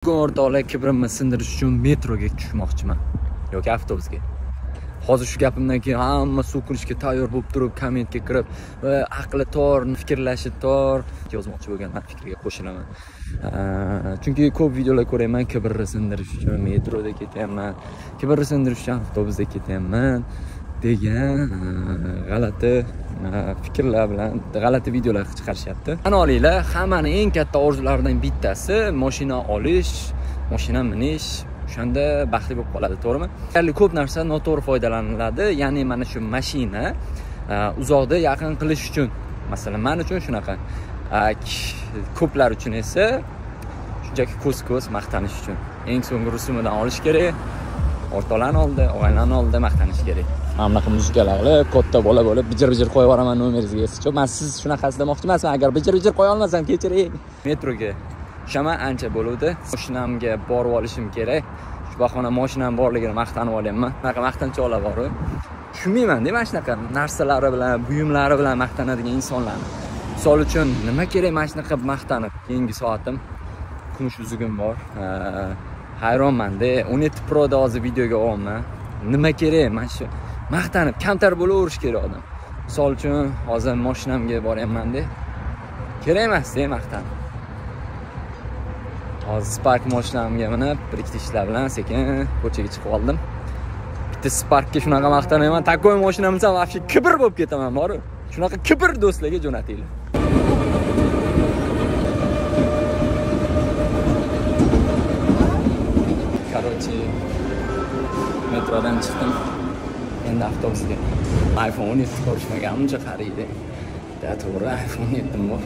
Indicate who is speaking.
Speaker 1: Bugun o'rtoqlar kibrimni sindirish uchun metroga tushmoqchiman yoki avtobusga. Hozir shu gapimdan keyin hamma so'kinishga tayyor bo'lib turib, kommentga kirib, aqli tor, fikrlashi tor yozmoqchi bo'lganman, fikriga qo'shilaman. Chunki ko'p videolar ko'raman, kibrni sindirish uchun metroda ketyapman, kibrni sindirish uchun avtobusda ketyapman degan g'alati fikrlar bilan g'alati videolar chiqarishyapti. Tan olinglar, hammaning eng katta orzularidan bittasi mashina olish, mashina minish, o'shanda baxtli bo'lib qoladi, to'g'rimi? Deyarli ko'p narsa noto'g'ri foydalaniladi. Ya'ni mana shu mashina uzoqda yaqin qilish uchun, masalan, men uchun shunaqa. Ko'plar uchun esa shunchaki ko'z maqtanish uchun. Eng so'nggi rusumidan olish kerak. O'rtoqlarni oldida, og'aylarni oldida maqtanish kerak. Mana bunaqa muzikalar qilib, katta bola bo'lib, bijir qo'yib yuboraman nomeringizga eshichib. Men siz shunaqasi demoqchi emasman. Agar bijir qo'ya olmasam, kechiring. Metroga tushaman, ancha bo'luvdi. Mashinamga borib olishim kerak. Shu bahona mashinam borligini maqtanib olyapman. Bunaqa maqtanchoqlar bor-ku. Tushunmayman-da mana shunaqa narsalari bilan, buyumlari bilan maqtanadigan insonlarni. Misol uchun, nima kerak mana shunaqa maqtanib? Keyingi soatim kumush uzugim bor. Hayronman-da, 17 Pro'da hozir videoga olman. Nima kerak mana shu maqtanib kamtar bo'laverish kerak odam. Misol uchun, hozir mashinamga boryapman-da. Kerak emas-da maqtanib. Hozir Spark mashinamga minib, bir ikkita ishlar bilan sekin ko'chaga chiqib oldim. Bitta Sparkga shunaqa maqtanayman, takoy mashinam bo'lsa, vaqti kibr bo'lib ketaman, bor-ku. Shunaqa kibr do'stlarga jo'natinglar. Короче, metrodan chiqdim. Endi avtobusga. iPhone 17 ko'rishmaganimcha qariydi. Da to'g'ri iPhone 17 bor.